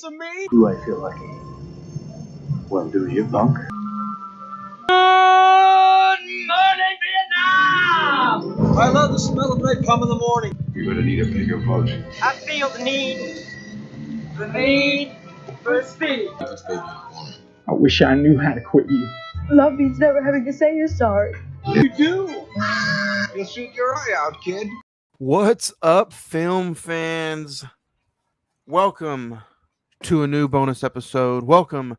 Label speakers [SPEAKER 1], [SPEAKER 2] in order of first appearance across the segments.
[SPEAKER 1] piece of me?
[SPEAKER 2] Do I feel lucky? Well, do you, punk?
[SPEAKER 1] Good morning, Vietnam! I love the smell of napalm in the morning.
[SPEAKER 2] You're gonna need a bigger boat.
[SPEAKER 1] I feel the need for speed.
[SPEAKER 2] I wish I knew how to quit you.
[SPEAKER 3] Love means never having to say you're sorry.
[SPEAKER 1] You do. You'll shoot your eye out, kid.
[SPEAKER 4] What's up, film fans? Welcome to a new bonus episode. Welcome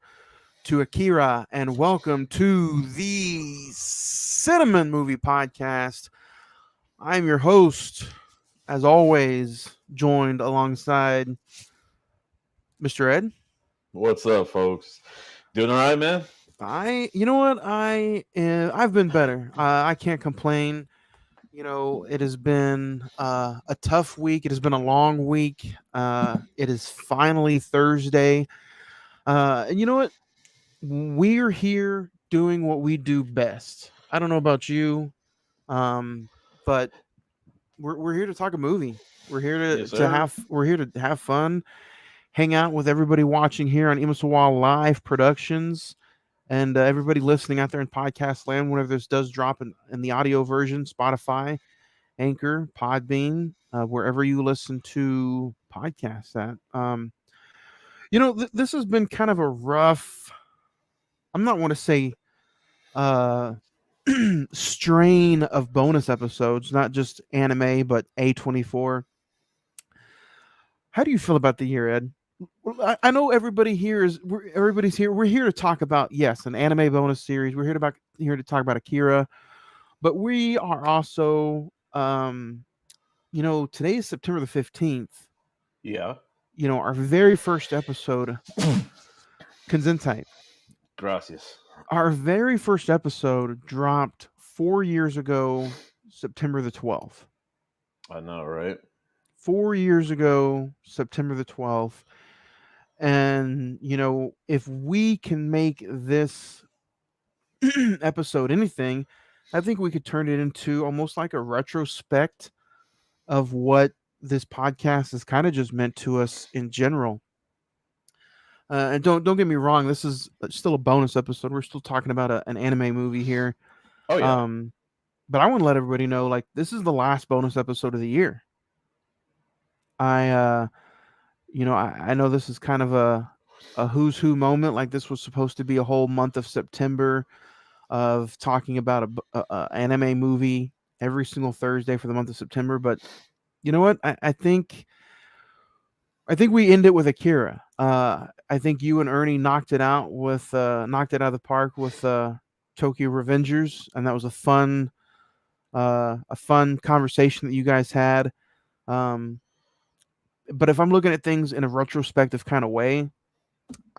[SPEAKER 4] to Akira, and welcome to the Cine-Men movie podcast. I'm your host, as always, joined alongside Mr. Ed.
[SPEAKER 5] What's up, folks? Doing all right, man?
[SPEAKER 4] You know what? I've been better. I can't complain. You know, it has been a tough week. It has been a long week. It is finally Thursday. And you know what? We're here doing what we do best. I don't know about you, but we're here to talk a movie. We're here to have fun, hang out with everybody watching here on Imasawa Live Productions. And everybody listening out there in podcast land, whenever this does drop in the audio version, Spotify, Anchor, Podbean, wherever you listen to podcasts at. You know, this has been kind of a rough, I'm not want to say strain of bonus episodes, not just anime, but A24. How do you feel about the year, Ed? I know everybody's here. We're here to talk about, yes, an anime bonus series. We're here to talk about Akira, but we are also, today is September the 15th.
[SPEAKER 5] Yeah.
[SPEAKER 4] You know, our very first episode, Kanzentai.
[SPEAKER 5] Gracias.
[SPEAKER 4] Our very first episode dropped 4 years ago, September the 12th.
[SPEAKER 5] I know, right?
[SPEAKER 4] 4 years ago, September the 12th. And, you know, if we can make this episode anything, I think we could turn it into almost like a retrospect of what this podcast is kind of just meant to us in general. And don't get me wrong, this is still a bonus episode. We're still talking about an anime movie here.
[SPEAKER 5] Oh, yeah.
[SPEAKER 4] But I want to let everybody know, like, this is the last bonus episode of the year. I know this is kind of a who's who moment. Like, this was supposed to be a whole month of September of talking about a anime movie every single Thursday for the month of September. But you know what? I think we end it with Akira. I think you and Ernie knocked it out of the park with Tokyo Revengers, and that was a fun conversation that you guys had. But if I'm looking at things in a retrospective kind of way,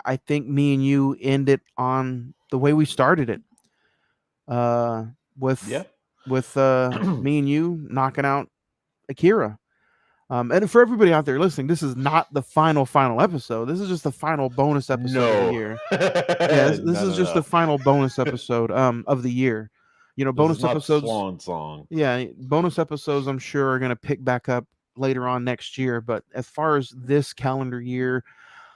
[SPEAKER 4] I think me and you end it on the way we started it. With me and you knocking out Akira. And for everybody out there listening, this is not the final episode. This is just the final bonus episode of the year. Yeah, this is just the final bonus episode of the year. You know, bonus episodes.
[SPEAKER 5] Swan song.
[SPEAKER 4] Yeah, bonus episodes I'm sure are going to pick back up later on next year. But as far as this calendar year,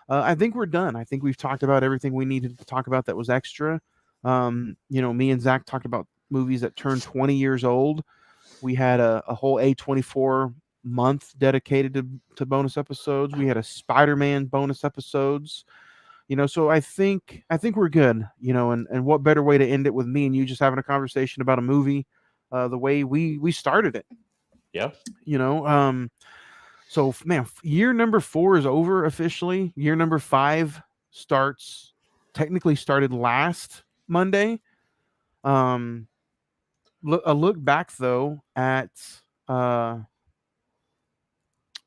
[SPEAKER 4] I think we're done. I think we've talked about everything we needed to talk about that was extra. Me and Zach talked about movies that turned 20 years old. We had a whole A24 month dedicated to bonus episodes. We had a Spider-Man bonus episodes. You know, so I think we're good. You know, and what better way to end it with me and you just having a conversation about a movie, the way we started it.
[SPEAKER 5] Yeah.
[SPEAKER 4] You know, so man, year number 4 is over officially. Year number 5 technically started last Monday. A look back though at the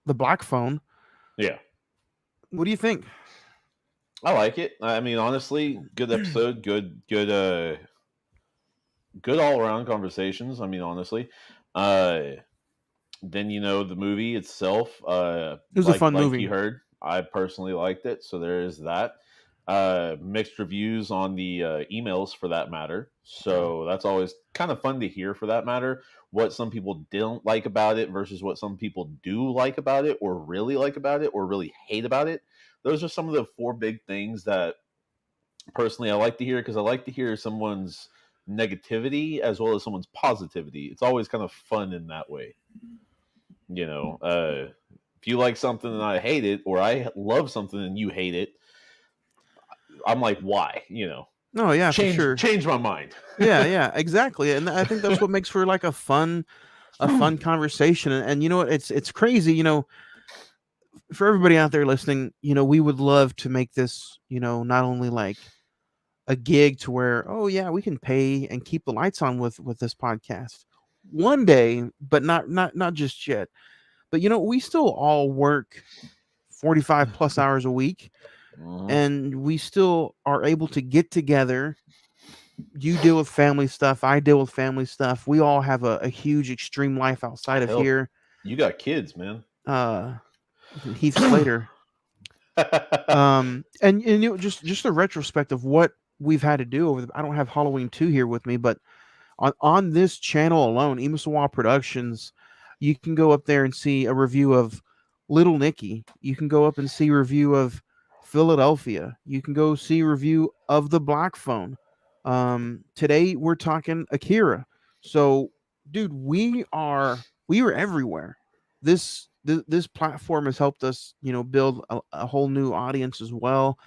[SPEAKER 4] Black Phone.
[SPEAKER 5] Yeah.
[SPEAKER 4] What do you think?
[SPEAKER 5] I like it. I mean, honestly, good episode, good all around conversations. I mean, honestly, then the movie itself. It
[SPEAKER 4] was a fun movie.
[SPEAKER 5] You heard, I personally liked it, so there is that. Mixed reviews on the emails for that matter. So that's always kind of fun to hear for that matter. What some people didn't like about it versus what some people do like about it, or really like about it, or really hate about it. those are some of the four big things that personally I like to hear, because I like to hear someone's negativity as well as someone's positivity. It's always kind of fun in that way. If you like something and I hate it, or I love something and you hate it, I'm like, why?
[SPEAKER 4] No, yeah, for
[SPEAKER 5] Change
[SPEAKER 4] sure.
[SPEAKER 5] change my mind.
[SPEAKER 4] Yeah, yeah, exactly. And I think that's what makes for like a fun conversation. And you know what? It's crazy. For everybody out there listening, we would love to make this, not only like a gig to where, oh yeah, we can pay and keep the lights on with this podcast one day, but not just yet. But we still all work 45 plus hours a week,
[SPEAKER 5] Mhm.
[SPEAKER 4] and we still are able to get together. You deal with family stuff, I deal with family stuff. We all have a huge extreme life outside of
[SPEAKER 5] Hell,
[SPEAKER 4] here.
[SPEAKER 5] you got kids, man.
[SPEAKER 4] uh Heath Slater. And just a retrospect of what we've had to do I don't have Halloween 2 here with me, but on this channel alone, Imisawa Productions, you can go up there and see a review of Little Nicky. You can go up and see a review of Philadelphia. You can go see a review of The Black Phone. Today we're talking Akira. So, dude, we are everywhere. This platform has helped us, build a whole new audience as well.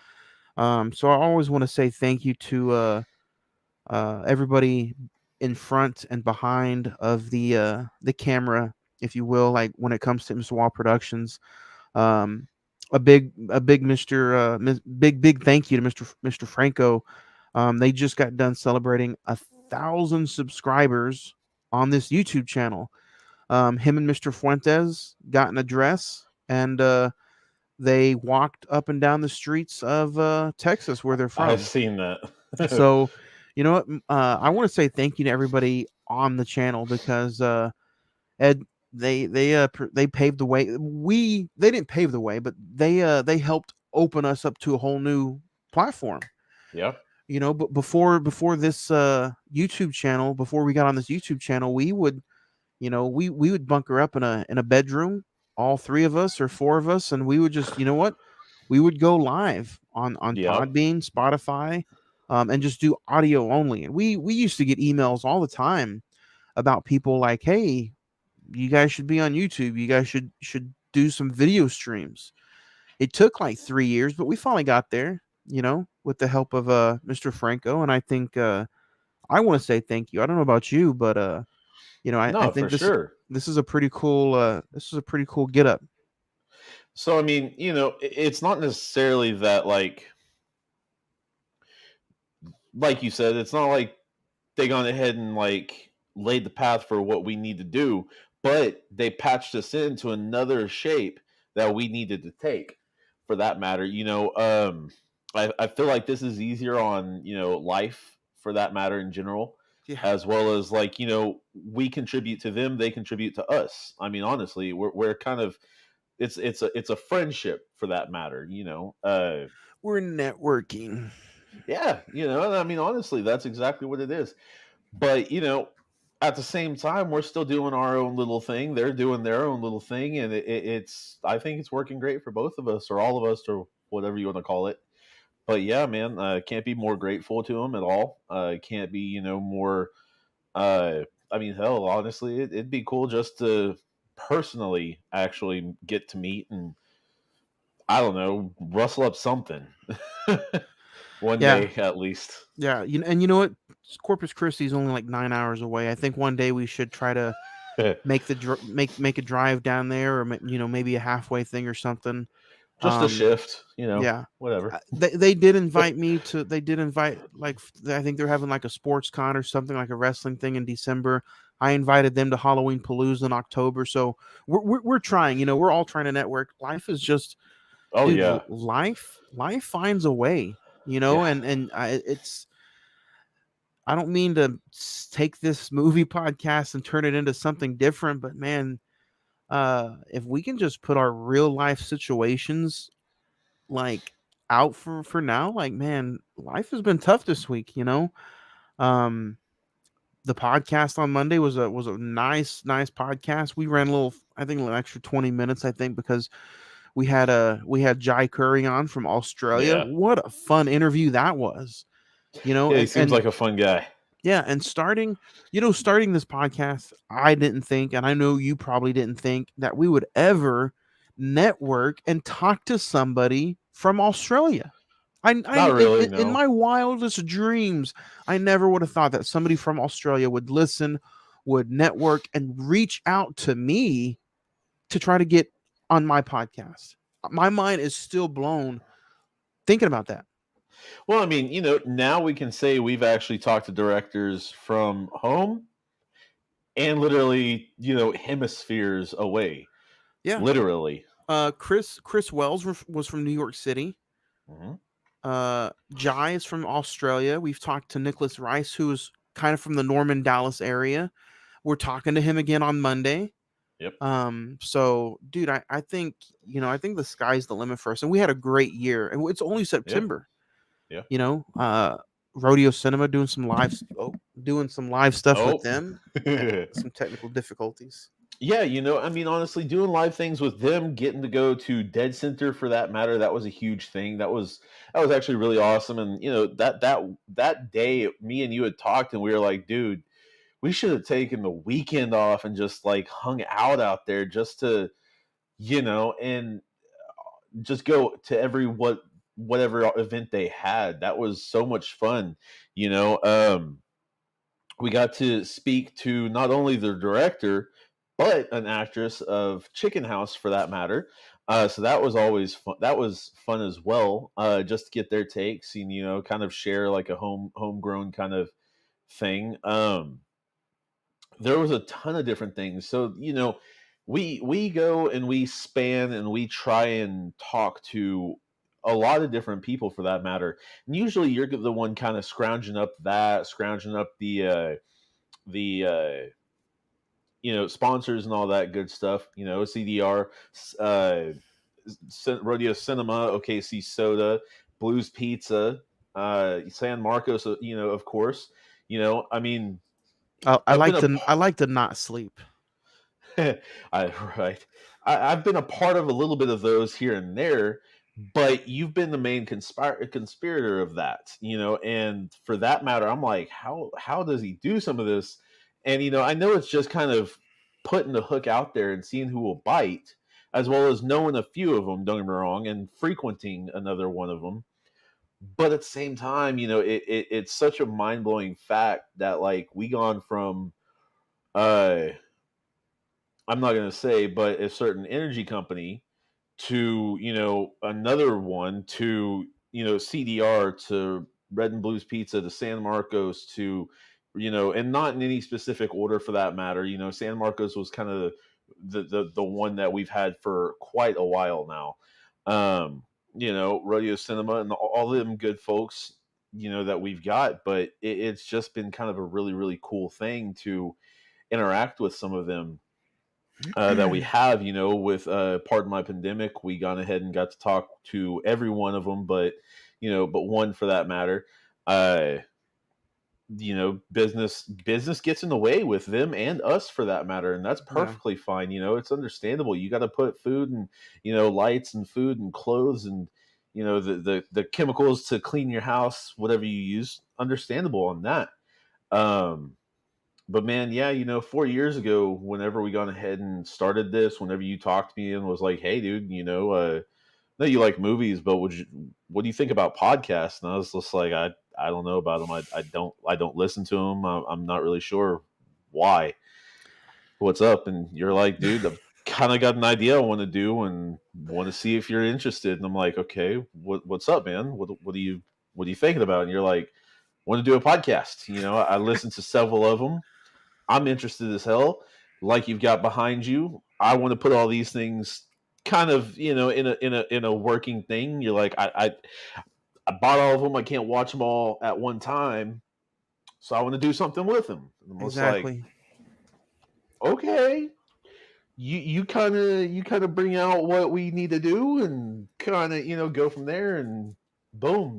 [SPEAKER 4] So I always want to say thank you to everybody in front and behind of the camera, if you will, like when it comes to Mr. Wall Productions. A big big thank you to Mr. Franco. They just got done celebrating 1,000 subscribers on this YouTube channel. Him and Mr. Fuentes got an address, and they walked up and down the streets of Texas, where they're
[SPEAKER 5] I've
[SPEAKER 4] from.
[SPEAKER 5] seen that.
[SPEAKER 4] So, you know what? I want to say thank you to everybody on the channel, because Ed, they paved the way. They didn't pave the way, but they helped open us up to a whole new platform.
[SPEAKER 5] Yeah.
[SPEAKER 4] But before this YouTube channel, before we got on this YouTube channel, we would we would bunker up in a bedroom, all three of us or four of us, and we would just, what, we would go live on
[SPEAKER 5] Yeah.
[SPEAKER 4] Podbean, Spotify, and just do audio only. And we used to get emails all the time about people like, hey, you guys should be on YouTube. You guys should do some video streams. It took like 3 years, but we finally got there, with the help of Mr. Franco. And I think I want to say thank you. I don't know about you, but I
[SPEAKER 5] No, for
[SPEAKER 4] think this
[SPEAKER 5] sure.
[SPEAKER 4] this is a pretty cool get up.
[SPEAKER 5] So I mean, it's not necessarily that like you said, it's not like they gone ahead and laid the path for what we need to do, but they patched us into another shape that we needed to take. For that matter, I feel like this is easier on life, for that matter, in general,
[SPEAKER 4] Yeah.
[SPEAKER 5] as well as we contribute to them, they contribute to us. I mean, honestly, we're kind of it's a friendship, for that matter.
[SPEAKER 4] We're networking.
[SPEAKER 5] Yeah, and I mean, honestly, that's exactly what it is. But at the same time, we're still doing our own little thing. They're doing their own little thing, and it's I think it's working great for both of us, or all of us, or whatever you want to call it. But yeah, man, can't be more grateful to them at all. Can't be more. I mean, hell, honestly, it'd be cool just to personally actually get to meet and, I don't know, rustle up something one
[SPEAKER 4] Yeah.
[SPEAKER 5] day at least.
[SPEAKER 4] Yeah. And you know what? Corpus Christi is only like 9 hours away. I think one day we should try to make a drive down there, or maybe a halfway thing or something.
[SPEAKER 5] Just a
[SPEAKER 4] Um,
[SPEAKER 5] shift,
[SPEAKER 4] yeah.
[SPEAKER 5] whatever.
[SPEAKER 4] They did invite me to. They did invite, like, I think they're having like a sports con or something, like a wrestling thing in December. I invited them to Halloween Palooza in October. So we're trying. We're all trying to network. Life is just,
[SPEAKER 5] Oh
[SPEAKER 4] dude.
[SPEAKER 5] yeah,
[SPEAKER 4] Life finds a way.
[SPEAKER 5] yeah,
[SPEAKER 4] And I don't mean to take this movie podcast and turn it into something different, but man, if we can just put our real life situations like out for now, like, man, life has been tough this week. Um, the podcast on Monday was a nice podcast. We ran a little, I think, an extra 20 minutes, I think, because We had Jai Curry on from Australia.
[SPEAKER 5] Yeah.
[SPEAKER 4] What a fun interview that was.
[SPEAKER 5] Yeah, he
[SPEAKER 4] And
[SPEAKER 5] seems like a fun guy.
[SPEAKER 4] yeah, and starting this podcast, I didn't think, and I know you probably didn't think that we would ever network and talk to somebody from Australia.
[SPEAKER 5] Not really,
[SPEAKER 4] In
[SPEAKER 5] no.
[SPEAKER 4] my wildest dreams, I never would have thought that somebody from Australia would listen, would network, and reach out to me to try to get on my podcast. My mind is still blown thinking about that.
[SPEAKER 5] Well, I mean, now we can say we've actually talked to directors from home and literally, hemispheres away.
[SPEAKER 4] Yeah.
[SPEAKER 5] Literally.
[SPEAKER 4] Chris Wells was from New York City.
[SPEAKER 5] Hmm.
[SPEAKER 4] Jai is from Australia. We've talked to Nicholas Rice, who's kind of from the Norman Dallas area. We're talking to him again on Monday.
[SPEAKER 5] Yep.
[SPEAKER 4] So dude, I think, I think the sky's the limit for us. And we had a great year. And it's only
[SPEAKER 5] Yeah.
[SPEAKER 4] September.
[SPEAKER 5] Yeah.
[SPEAKER 4] Rodeo Cinema doing some live stuff with
[SPEAKER 5] Oh.
[SPEAKER 4] them. Some technical difficulties.
[SPEAKER 5] Yeah, I mean, honestly, doing live things with them, getting to go to Dead Center for that matter, that was a huge thing. That was actually really awesome. And that day, me and you had talked, and we were like, dude, we should have taken the weekend off and just like hung out there just to, and just go to whatever event they had. That was so much fun, you know. We got to speak to not only the director but an actress of Chicken House for that matter. So that was always fun. That was fun as well. Just to get their takes and kind of share like a homegrown kind of thing. There was a ton of different things. So we go and we span and we try and talk to a lot of different people for that matter. And usually you're the one kind of scrounging up the sponsors and all that good stuff. CDR, uh, Rodeo Cinema, OKC Soda, Blues Pizza, San Marcos. Of course. I mean,
[SPEAKER 4] I
[SPEAKER 5] I've been
[SPEAKER 4] like
[SPEAKER 5] a
[SPEAKER 4] to I like to not sleep.
[SPEAKER 5] right. I've been a part of a little bit of those here and there, but you've been the main conspirator of that, and for that matter, I'm like, how does he do some of this? And I know it's just kind of putting the hook out there and seeing who will bite, as well as knowing a few of them. Don't get me wrong, and frequenting another one of them. But at the same time, it's such a mind blowing fact that like we gone from uh I'm not going to say, but a certain energy company to, another one to, CDR to Red and Blues Pizza to San Marcos to, and not in any specific order for that matter. San Marcos was kind of the one that we've had for quite a while now. Rodeo Cinema and all them good folks, that we've got, but it's just been kind of a really, really cool thing to interact with some of them that we have, with Pardon My Pandemic. We gone ahead and got to talk to every one of them, but one for that matter. Uh, business gets in the way with them and us for that matter, and that's
[SPEAKER 4] Yeah.
[SPEAKER 5] perfectly fine. It's understandable. You got to put food and lights and food and clothes and the chemicals to clean your house, whatever you use. Understandable on that. Um, but man, yeah, 4 years ago, whenever we gone ahead and started this, whenever you talked to me and was like, "Hey, dude, know you like movies, but what do you think about podcasts?" And I was just like, I don't know about them. I don't listen to them. I'm not really sure why. What's up? And you're like, dude, I've kind of got an idea I want to do and want to see if you're interested. And I'm like, okay, what's up, man? What are you thinking about? And you're like, want to do a podcast? I listened to several of them. I'm interested as hell. Like you've got behind you, I want to put all these things kind of in a working thing. You're like, I bought all of them. I can't watch them all at one time, so I want to do something with them. And I'm just like,
[SPEAKER 4] Exactly.
[SPEAKER 5] okay, you kind of bring out what we need to do and kind of go from there and boom.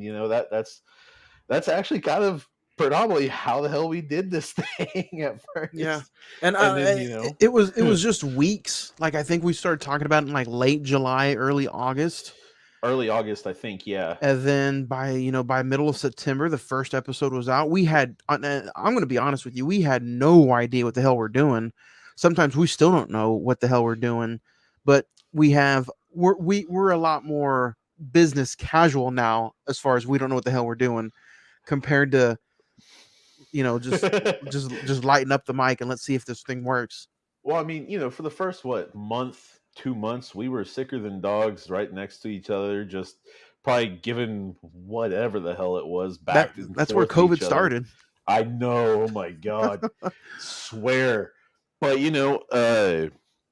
[SPEAKER 5] That's actually kind of predominantly how the hell we did this thing at
[SPEAKER 4] Yeah,
[SPEAKER 5] first.
[SPEAKER 4] and
[SPEAKER 5] And then,
[SPEAKER 4] it was just weeks. Like I think we started talking about it in like late July, early August,
[SPEAKER 5] early August, I think. Yeah.
[SPEAKER 4] and then by middle of September, the first episode was out. We had, I'm going to be honest with you, we had no idea what the hell we're doing. Sometimes we still don't know what the hell we're doing, but we're a lot more business casual now as far as we don't know what the hell we're doing compared to just lighten up the mic and let's see if this thing works.
[SPEAKER 5] Well, I mean, for the first month, 2 months, we were sicker than dogs, right next to each other, just probably giving whatever the hell it was back and
[SPEAKER 4] That's where
[SPEAKER 5] forth to
[SPEAKER 4] COVID
[SPEAKER 5] each other.
[SPEAKER 4] started.
[SPEAKER 5] I know. Oh my god, swear. But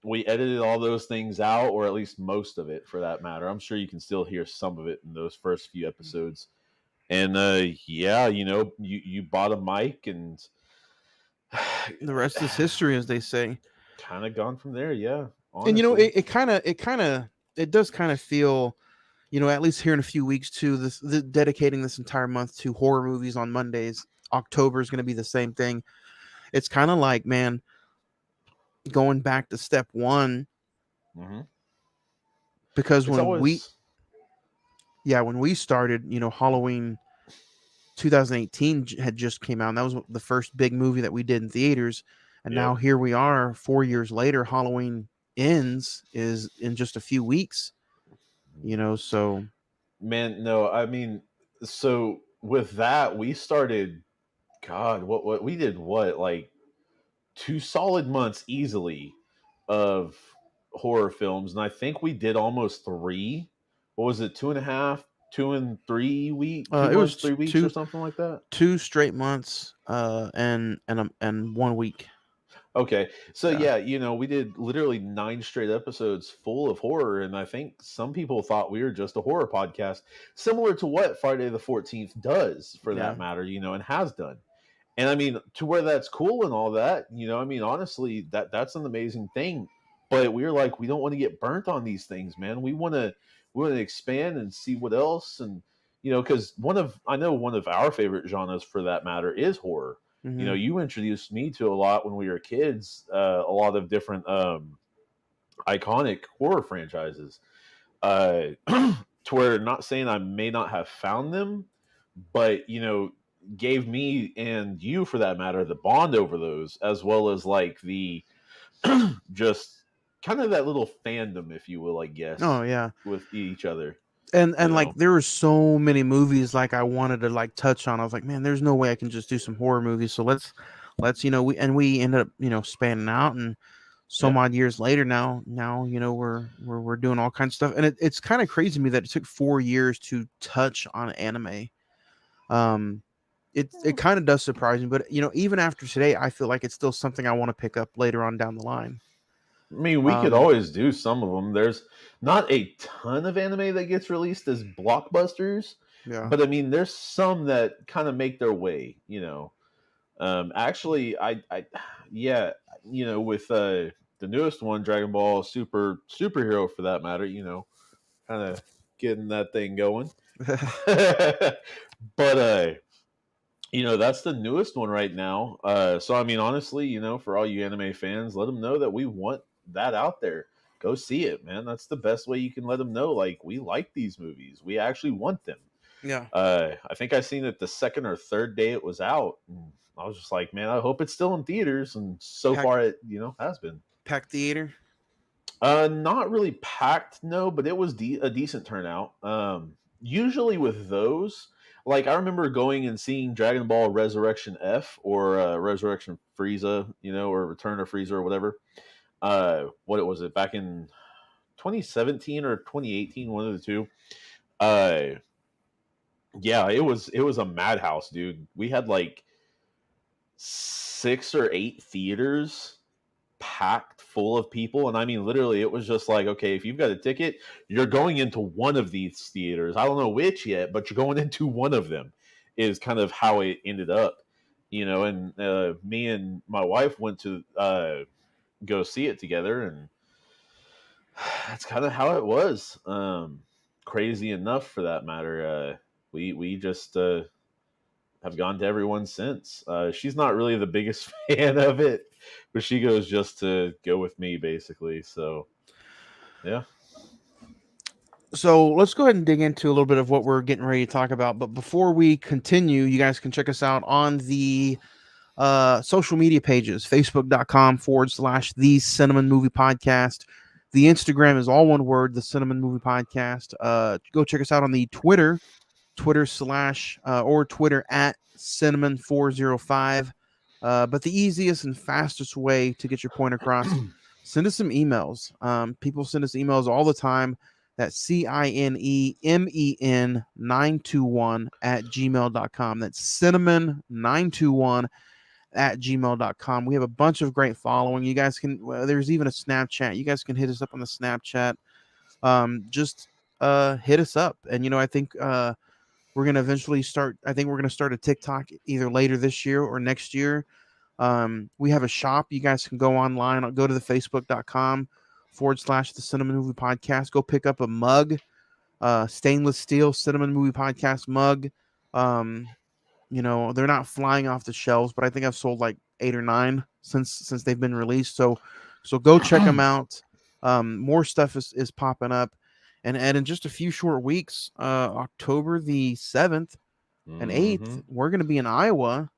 [SPEAKER 5] we edited all those things out, or at least most of it, for that matter. I'm sure you can still hear some of it in those first few episodes. And yeah, you bought a mic, and
[SPEAKER 4] The rest is history, as they say.
[SPEAKER 5] kind of gone from there. Yeah,
[SPEAKER 4] And
[SPEAKER 5] honestly.
[SPEAKER 4] it does kind of feel, at least here in a few weeks too, dedicating this entire month to horror movies on Mondays. October is going to be the same thing. It's kind of like, man, going back to step one,
[SPEAKER 5] Mm-hmm.
[SPEAKER 4] because
[SPEAKER 5] It's always
[SPEAKER 4] when we started, Halloween 2018 had just came out, and that was the first big movie that we did in theaters. And now
[SPEAKER 5] Yep.
[SPEAKER 4] here we are 4 years later. Halloween ends is in just a few weeks, so
[SPEAKER 5] Man, no, I mean, so with that, we started. God, what we did? What, like 2 solid months easily of horror films, and I think we did almost three. What was it? 2.5, 2 and 3 week, two
[SPEAKER 4] it
[SPEAKER 5] months,
[SPEAKER 4] was
[SPEAKER 5] 3 weeks, or something like that.
[SPEAKER 4] two straight months, and 1 week.
[SPEAKER 5] Okay, so
[SPEAKER 4] Yeah.
[SPEAKER 5] yeah, we did literally 9 straight episodes full of horror, and I think some people thought we were just a horror podcast, similar to what Friday the 14th does, for
[SPEAKER 4] Yeah.
[SPEAKER 5] that matter, and has done. And I mean, to where that's cool and all that, I mean, honestly, that's an amazing thing. But we're like, we don't want to get burnt on these things, man. We want to expand and see what else, and because I know one of our favorite genres, for that matter, is horror.
[SPEAKER 4] Mhm.
[SPEAKER 5] You introduced me to a lot when we were kids, a lot of different iconic horror franchises. To where, not saying I may not have found them, but gave me, and you for that matter, the bond over those, as well as like the just kind of that little fandom, if you will, I guess,
[SPEAKER 4] Oh yeah.
[SPEAKER 5] with each other.
[SPEAKER 4] And like there were so many movies like I wanted to like touch on. I was like, man, there's no way I can just do some horror movies. So we ended up spanning out, and some
[SPEAKER 5] Yeah.
[SPEAKER 4] odd years later now we're doing all kinds of stuff, and it's kind of crazy to me that it took 4 years to touch on anime. Um, it kind of does surprise me, but even after today, I feel like it's still something I want to pick up later on down the line.
[SPEAKER 5] I mean, we could
[SPEAKER 4] Um,
[SPEAKER 5] always do some of them. There's not a ton of anime that gets released as blockbusters,
[SPEAKER 4] yeah.
[SPEAKER 5] but I mean, there's some that kind of make their way. Actually, yeah, with the newest one, Dragon Ball Superhero, for that matter, kind of getting that thing going. But that's the newest one right now. So I mean, honestly, for all you anime fans, let them know that we want that out there. Go see it, man. That's the best way you can let them know. Like, we like these movies. We actually want them.
[SPEAKER 4] Yeah.
[SPEAKER 5] I think I seen it the second or third day it was out. And I was just like, man, I hope it's still in theaters. And so far, it has been.
[SPEAKER 4] Pack theater.
[SPEAKER 5] Not really packed, no, but it was a decent turnout. Usually with those, like I remember going and seeing Dragon Ball Resurrection F, or Resurrection Frieza, or Return of Frieza, or whatever. What was it, back in 2017 or 2018, one of the two. Yeah, it was a madhouse, dude. We had like 6 or 8 theaters packed full of people, and I mean, literally, it was just like, okay, if you've got a ticket, you're going into one of these theaters. I don't know which yet, but you're going into one of them, is kind of how it ended up. And me and my wife went to go see it together, and that's kind of how it was. Crazy enough, for that matter. We just have gone to everyone since. She's not really the biggest fan of it, but she goes just to go with me, basically. So, yeah.
[SPEAKER 4] So let's go ahead and dig into a little bit of what we're getting ready to talk about. But before we continue, you guys can check us out on the social media pages, facebook.com/the Cine-Men Movie Podcast. The Instagram is all one word, the Cine-Men Movie Podcast. Go check us out on the Twitter or Twitter at Cine-Men405. But the easiest and fastest way to get your point across, send us some emails. People send us emails all the time. That's CINEMEN 921 at gmail.com. That's cinnamon 921 at gmail.com. We have a bunch of great following. You guys can, there's even a Snapchat. You guys can hit us up on the Snapchat. Just hit us up. And, I think we're going to eventually start, I think we're going to start a TikTok either later this year or next year. We have a shop. You guys can go online, go to the facebook.com/the Cine-Men Movie Podcast. Go pick up a mug, stainless steel Cine-Men Movie Podcast mug. They're not flying off the shelves, but I think I've sold like 8 or 9 since they've been released. So go check them out. More stuff is popping up. And in just a few short weeks, October the 7th and 8th, we're going to be in Iowa,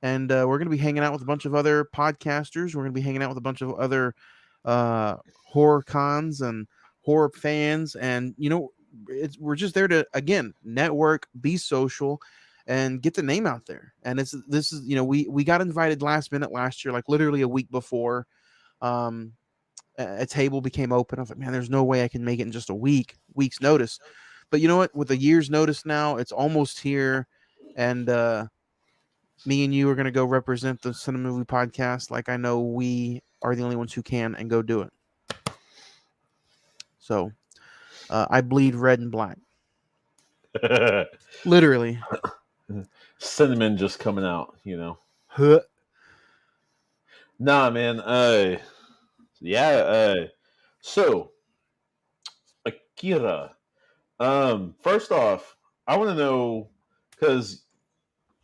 [SPEAKER 4] and we're going to be hanging out with a bunch of other podcasters. We're going to be hanging out with a bunch of other horror cons and horror fans. And, we're just there to, again, network, be social, and get the name out there. And this is we got invited last minute last year, like literally a week before a table became open. I was like, man, there's no way I can make it in just a week's notice. But you know what? With a year's notice now, it's almost here. And me and you are going to go represent the Cine-Men Movie Podcast. Like, I know we are the only ones who can, and go do it. So I bleed red and black. Literally.
[SPEAKER 5] Cinnamon just coming out,
[SPEAKER 4] Huh.
[SPEAKER 5] Nah, man. Yeah. So, Akira. First off, I want to know, because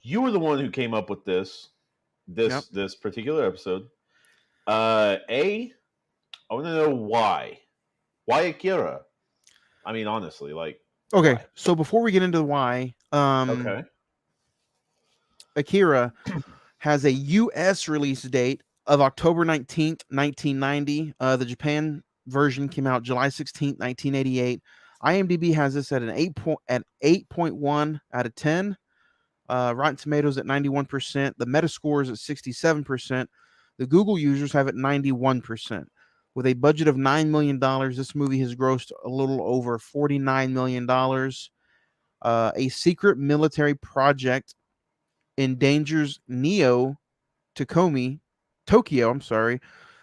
[SPEAKER 5] you were the one who came up with this particular episode. I want to know why. Why Akira? I mean, honestly, like.
[SPEAKER 4] Okay,
[SPEAKER 5] why?
[SPEAKER 4] so before we get into the why,
[SPEAKER 5] Okay.
[SPEAKER 4] Akira has a U.S. release date of October 19th, 1990. The Japan version came out July 16th, 1988. IMDb has this at an 8.1 out of 10. Rotten Tomatoes at 91%. The Metascore is at 67%. The Google users have it 91%. With a budget of $9 million, this movie has grossed a little over $49 million. A secret military project endangers Tokyo,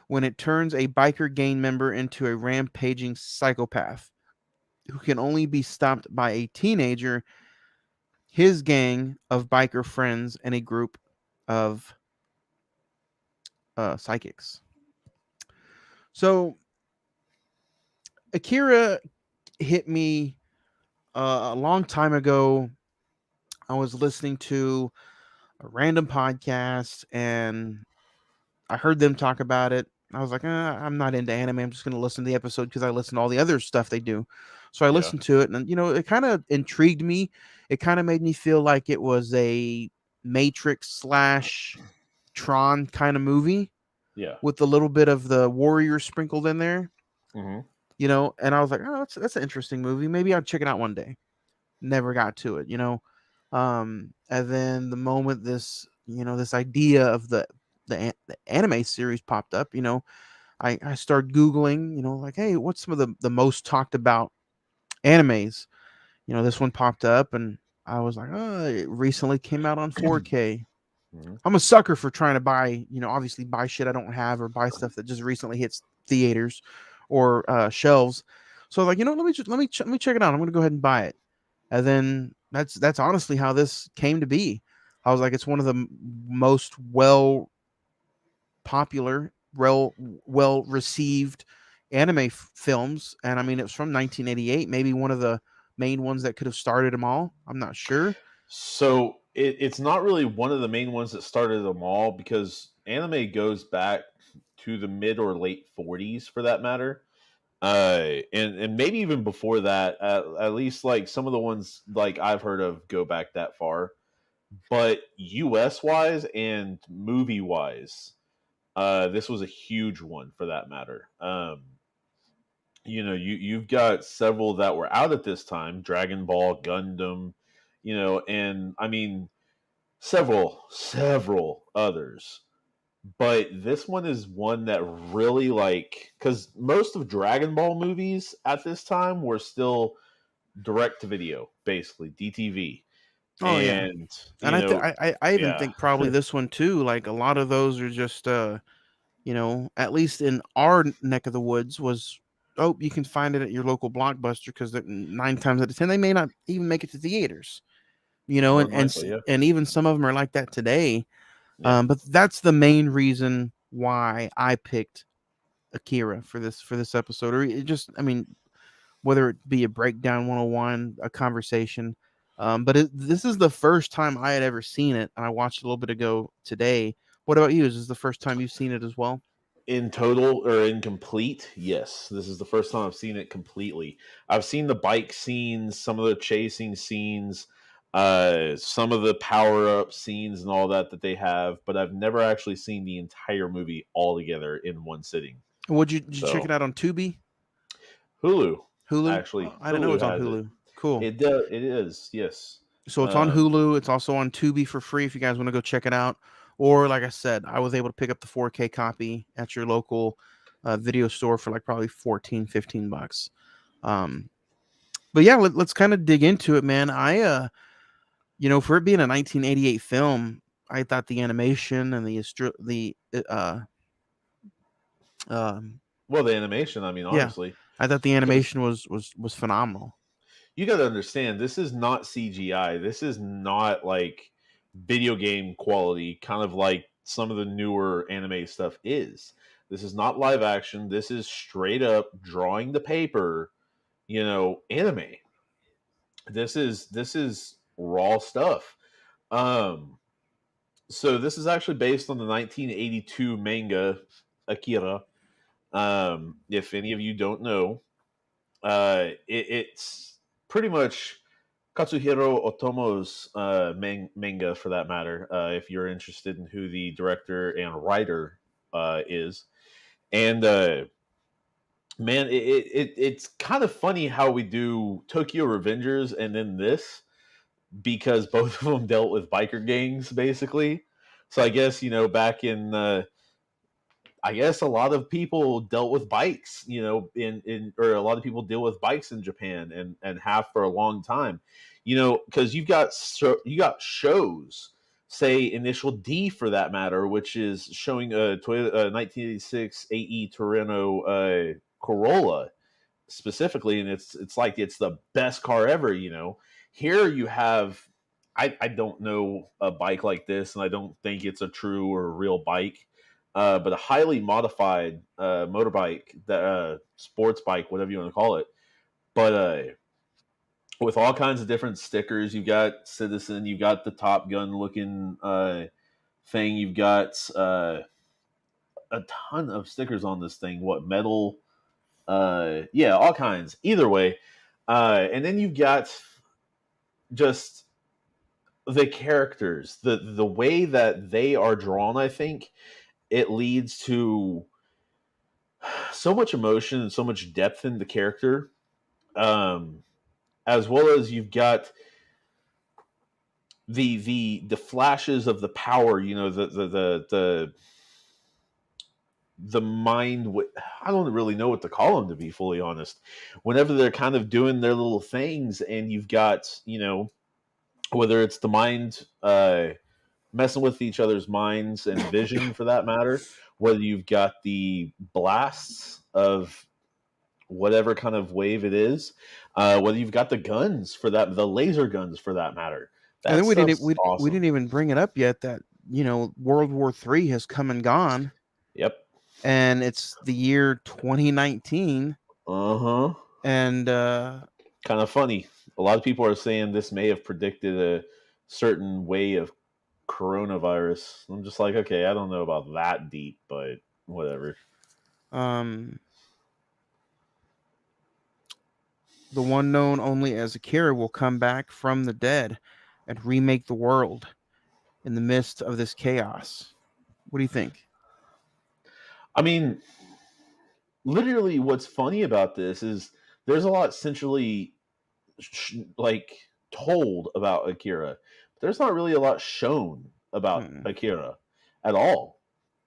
[SPEAKER 4] when it turns a biker gang member into a rampaging psychopath who can only be stopped by a teenager, his gang of biker friends, and a group of psychics. So Akira hit me a long time ago. I was listening to a random podcast and I heard them talk about it. I was like, I'm not into anime. I'm just going to listen to the episode because I listen to all the other stuff they do. So I listened to it, and it kind of intrigued me. It kind of made me feel like it was a Matrix / Tron kind of movie.
[SPEAKER 5] Yeah.
[SPEAKER 4] With a little bit of the warrior sprinkled in there.
[SPEAKER 5] Mm-hmm.
[SPEAKER 4] And I was like, oh, that's an interesting movie. Maybe I'll check it out one day. Never got to it, And then the moment this idea of the anime series popped up, I started Googling, like, hey, what's some of the most talked about animes? This one popped up, and I was like, oh, it recently came out on 4K.
[SPEAKER 5] Mm-hmm.
[SPEAKER 4] I'm a sucker for trying to buy, obviously buy shit I don't have, or buy stuff that just recently hits theaters or shelves. So like, let me check it out. I'm going to go ahead and buy it. And then that's honestly how this came to be. I was like, it's one of the most popular, well received anime films. And I mean, it was from 1988, maybe one of the main ones that could have started them all. I'm not sure.
[SPEAKER 5] So it's not really one of the main ones that started them all, because anime goes back to the mid or late 40s for that matter. And maybe even before that, at least like some of the ones like I've heard of go back that far. But US wise and movie wise, this was a huge one for that matter. You've got several that were out at this time: Dragon Ball, Gundam, and I mean several others. But this one is one that really, like, because most of Dragon Ball movies at this time were still direct to video, basically DTV,
[SPEAKER 4] Oh yeah,
[SPEAKER 5] and
[SPEAKER 4] and I even
[SPEAKER 5] yeah,
[SPEAKER 4] think probably this one too. Like a lot of those are just at least in our neck of the woods was, oh, you can find it at your local Blockbuster, because 9 times out of 10 they may not even make it to theaters.
[SPEAKER 5] more than likely, yeah,
[SPEAKER 4] And even some of them are like that today.
[SPEAKER 5] yeah.
[SPEAKER 4] But that's the main reason why I picked Akira for this episode, or it just, I mean, whether it be a breakdown 101, a conversation. But this is the first time I had ever seen it, and I watched a little bit ago today. What about you? Is this the first time you've seen it as well?
[SPEAKER 5] In total or incomplete, yes. This is the first time I've seen it completely. I've seen the bike scenes, some of the chasing scenes, some of the power up scenes and all that they have, but I've never actually seen the entire movie all together in one sitting.
[SPEAKER 4] Did you check it
[SPEAKER 5] So
[SPEAKER 4] out on Tubi?
[SPEAKER 5] Hulu,
[SPEAKER 4] Hulu?
[SPEAKER 5] actually,
[SPEAKER 4] Oh, I didn't know it
[SPEAKER 5] Hulu
[SPEAKER 4] was on
[SPEAKER 5] has it.
[SPEAKER 4] Hulu. Cool.
[SPEAKER 5] It does. It is. Yes.
[SPEAKER 4] So it's on
[SPEAKER 5] Um,
[SPEAKER 4] Hulu. It's also on Tubi for free if you guys want to go check it out. Or like I said, I was able to pick up the 4K copy at your local video store for like probably 14, $15. Um, but yeah, let's kind of dig into it, man. For it being a 1988 film, I thought the animation and
[SPEAKER 5] well, the animation. I mean,
[SPEAKER 4] yeah,
[SPEAKER 5] honestly,
[SPEAKER 4] I thought the
[SPEAKER 5] because
[SPEAKER 4] animation was phenomenal.
[SPEAKER 5] you got to understand, this is not CGI. This is not like video game quality, kind of like some of the newer anime stuff is. This is not live action. This is straight up drawing the paper, anime. This is raw stuff. Um, so this is actually based on the 1982 manga Akira. If any of you don't know, it's pretty much Katsuhiro Otomo's manga, for that matter. If you're interested in who the director and writer is, and man, it's kind of funny how we do Tokyo Revengers and then this, because both of them dealt with biker gangs, basically. So I guess back in I guess a lot of people dealt with bikes, or a lot of people deal with bikes in Japan, and have for a long time, because you got shows, say Initial D for that matter, which is showing a Toyota 1986 AE Torino Corolla specifically, and it's like it's the best car ever. Here you have, I don't know a bike like this, and I don't think it's a true or real bike, but a highly modified motorbike, that sports bike, whatever you want to call it, but with all kinds of different stickers. You've got Citizen, you've got the Top Gun looking thing, you've got a ton of stickers on this thing. What, metal? Yeah, all kinds. Either way, and then you've got just the characters, the way that they are drawn. I think it leads to so much emotion and so much depth in the character, um, as well as you've got the flashes of the power. The mind. I don't really know what to call them, to be fully honest. Whenever they're kind of doing their little things, and you've got whether it's the mind messing with each other's minds and vision, for that matter, whether you've got the blasts of whatever kind of wave it is, whether you've got the guns for that, the laser guns for that matter.
[SPEAKER 4] And
[SPEAKER 5] That
[SPEAKER 4] then
[SPEAKER 5] stuff's
[SPEAKER 4] we didn't
[SPEAKER 5] awesome.
[SPEAKER 4] even bring it up yet that World War III has come and gone,
[SPEAKER 5] Yep.
[SPEAKER 4] and it's the year 2019,
[SPEAKER 5] Uh-huh.
[SPEAKER 4] and
[SPEAKER 5] Kind of funny. A lot of people are saying this may have predicted certain way of coronavirus. I'm just like, okay, I don't know about that deep, but whatever.
[SPEAKER 4] Um, the one known only as Akira will come back from the dead and remake the world in the midst of this chaos. What do you think?
[SPEAKER 5] I mean, literally, what's funny about this is there's a lot centrally like told about Akira. There's not really a lot shown about
[SPEAKER 4] Mm-mm.
[SPEAKER 5] Akira at all.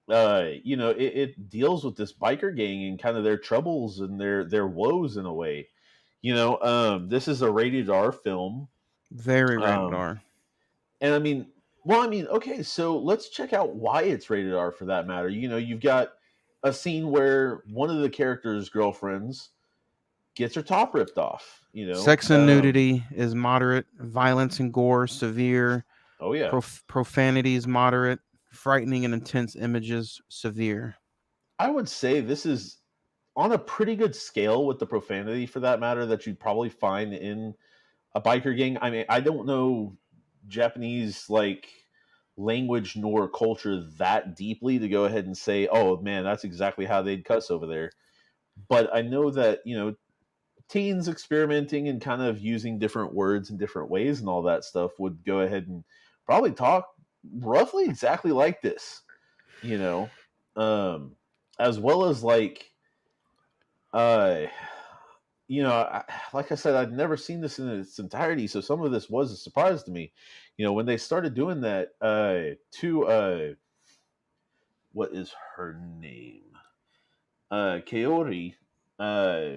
[SPEAKER 5] It deals with this biker gang and kind of their troubles and their woes in a way. This is a rated R film.
[SPEAKER 4] Very rated
[SPEAKER 5] Um,
[SPEAKER 4] R.
[SPEAKER 5] and I mean, well, I mean, okay, so let's check out why it's rated R for that matter. You've got a scene where one of the characters' girlfriends gets her top ripped off.
[SPEAKER 4] Sex and nudity is moderate. Violence and gore severe.
[SPEAKER 5] Oh yeah,
[SPEAKER 4] Profanity is moderate. Frightening and intense images severe.
[SPEAKER 5] I would say this is on a pretty good scale with the profanity for that matter that you'd probably find in a biker gang. I mean, I don't know Japanese like language nor culture that deeply to go ahead and say, "Oh man, that's exactly how they'd cuss over there." But I know that teens experimenting and kind of using different words in different ways and all that stuff would go ahead and probably talk roughly exactly like this, you know, um, as well as like uh like I said, I'd never seen this in its entirety, so some of this was a surprise to me. When they started doing that, to what is her name? Kaori, uh,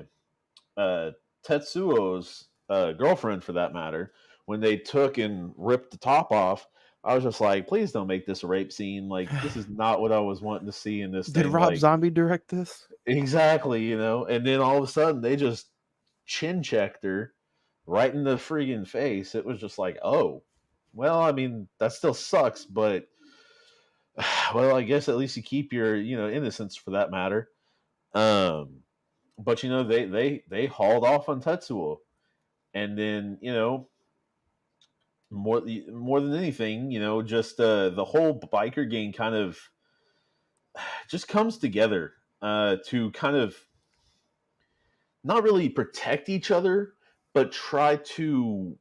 [SPEAKER 5] Tetsuo's girlfriend, for that matter, when they took and ripped the top off, I was just like, please don't make this a rape scene. Like, this is not what I was wanting to see in this
[SPEAKER 4] Did
[SPEAKER 5] thing.
[SPEAKER 4] Rob
[SPEAKER 5] Like,
[SPEAKER 4] Zombie direct this?
[SPEAKER 5] exactly, and then all of a sudden they just chin checked her right in the freaking face. It was just like, oh, well, I mean, that still sucks, but well, I guess at least you keep your, innocence for that matter. Um, but they hauled off on Tetsuo, and then more than anything, just the whole biker gang kind of just comes together to kind of not really protect each other, but try to,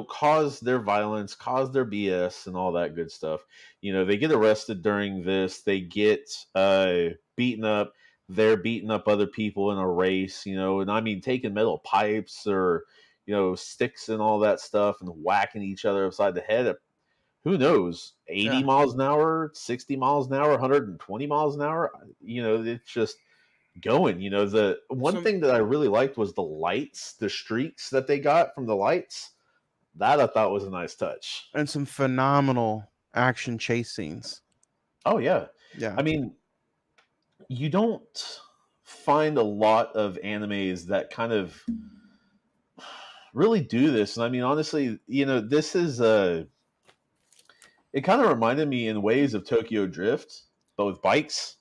[SPEAKER 5] cause their violence, cause their BS, and all that good stuff. They get arrested during this. They get beaten up. They're beating up other people in a race, and I mean taking metal pipes or sticks and all that stuff and whacking each other upside the head at, who knows, 80
[SPEAKER 4] Yeah.
[SPEAKER 5] miles an hour, 60 miles an hour, 120 miles an hour. It's just going. The one
[SPEAKER 4] Some
[SPEAKER 5] thing that I really liked was the lights, the streaks that they got from the lights. That I thought was a nice touch.
[SPEAKER 4] and some phenomenal action chase scenes.
[SPEAKER 5] Oh yeah,
[SPEAKER 4] Yeah.
[SPEAKER 5] I mean, you don't find a lot of animes that kind of really do this, and I mean, honestly, this is it kind of reminded me in ways of Tokyo Drift, but with bikes.